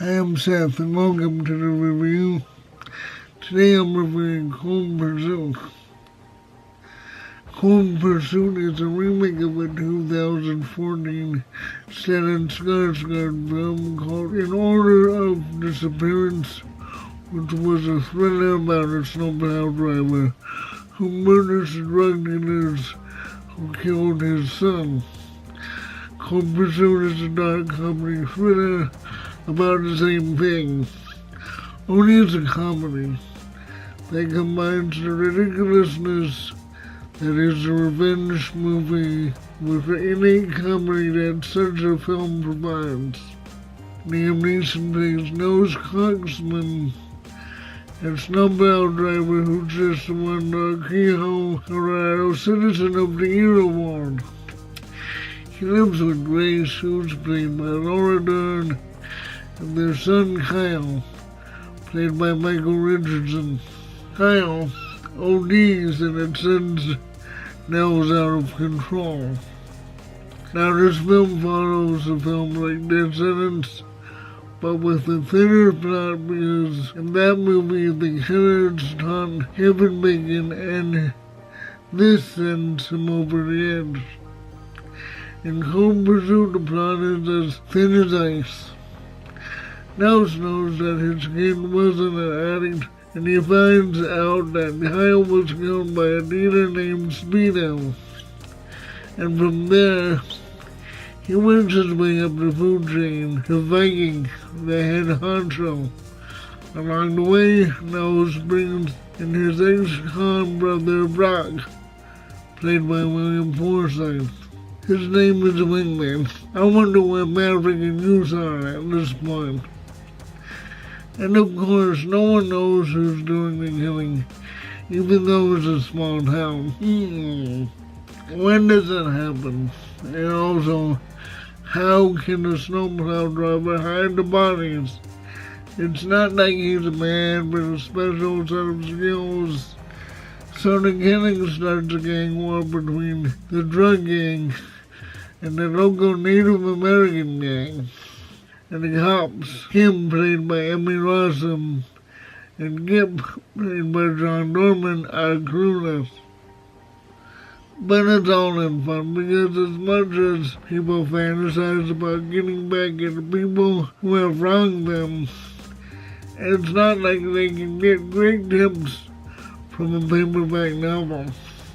I am Seth, and welcome to the review. Today I'm reviewing Cold Pursuit. Cold Pursuit is a remake of a 2014 set in Skarsgård film called In Order of Disappearance, which was a thriller about a snowplow driver who murders drug dealers who killed his son. Cold Pursuit is a dark comedy thriller about the same thing, only it's a comedy that combines the ridiculousness that is a revenge movie with the innate comedy that such a film provides. Liam Neeson plays Nose Coxman, a snowplow driver who just won the Kehoe, Colorado Citizen of the Year award. He lives with Grace, who's played by Laura Dern, and their son Kyle, played by Michael Richardson. Kyle ODs and it sends Nels out of control. Now this film follows a film like Dead Sentence, but with a thinner plot because in that movie the killers taunt Kevin Bacon and this sends him over the edge. In Cold Pursuit the plot is as thin as ice. Nels knows that his kid wasn't an addict, and he finds out that Kyle was killed by a dealer named Speedo. And from there, he works his way up the food chain to Viking, the head honcho. Along the way, Nels brings in his ex-con brother Brock, played by William Forsythe. His name is Wingman. I wonder what Maverick and Goose are at this point. And of course, no one knows who's doing the killing, even though it's a small town. When does it happen? And also, how can a snowplow driver hide the bodies? It's not like he's a man with a special set of skills. So the killing starts a gang war between the drug gang and the local Native American gang. And the cops, Kim, played by Emmy Rossum, and Gip, played by John Dorman, are clueless. But it's all in fun, because as much as people fantasize about getting back at the people who have wronged them, it's not like they can get great tips from a paperback novel.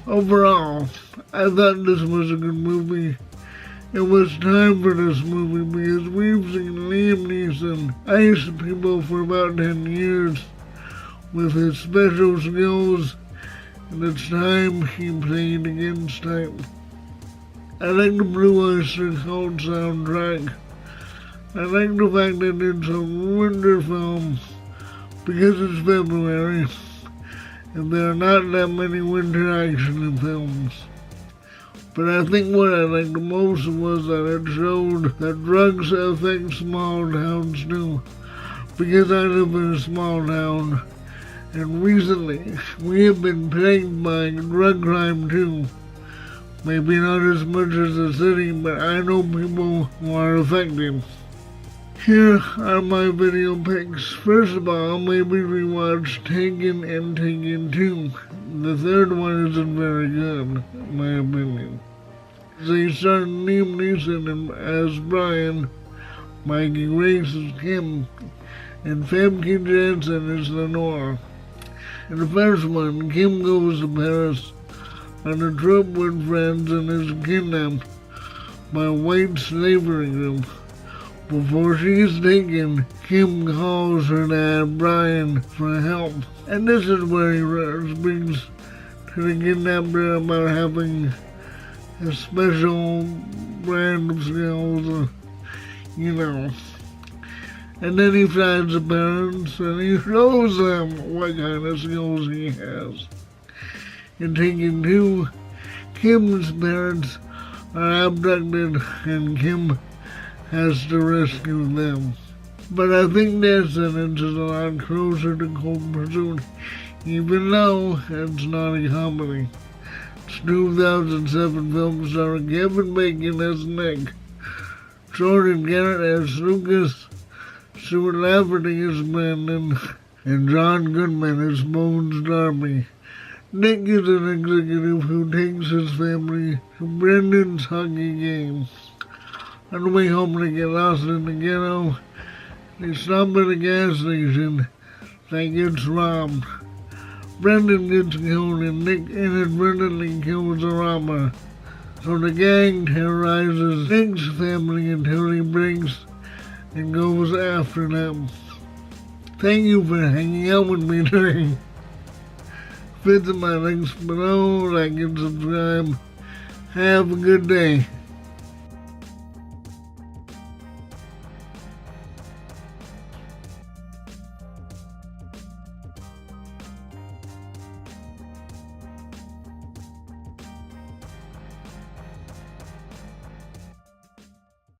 Overall, I thought this was a good movie. It was time for this movie because we've seen Liam Neeson ice people for about 10 years with his special skills, and it's time he played against type. I like the Blue Oyster Cult soundtrack. I like the fact that it's a winter film because it's February and there are not that many winter action films. But I think what I liked the most was that it showed that drugs affect small towns too. Because I live in a small town, and recently we have been plagued by drug crime too. Maybe not as much as the city, but I know people who are affected. Here are my video picks. First of all, maybe rewatch Taken and Taken 2. The third one isn't very good, in my opinion. They starred Liam Neeson as Brian, Mikey Grace as Kim, and Famke Janssen as Lenore. In the first one, Kim goes to Paris on a trip with friends and is kidnapped by a white slavery group. Before she is taken, Kim calls her dad, Brian, for help. And this is where he speaks to the kidnapper about having a special brand of skills, And then he finds the parents and he shows them what kind of skills he has. In Taken 2, Kim's parents are abducted and Kim has to rescue them. But I think Dead Sentence is a lot closer to Cold Pursuit, even though it's not a comedy. It's 2007 film starring Kevin Bacon as Nick, Jordan Garrett as Lucas, Stuart Lafferty is Brandon, and John Goodman is Bones Darby. Nick is an executive who takes his family to Brendan's hockey game. On the way home, they get lost in the ghetto. They stop at a gas station that gets robbed. Brendan gets killed and Nick inadvertently kills the robber. So the gang terrorizes Nick's family until he breaks and goes after them. Thank you for hanging out with me today. Visit my links below, like and subscribe. Have a good day.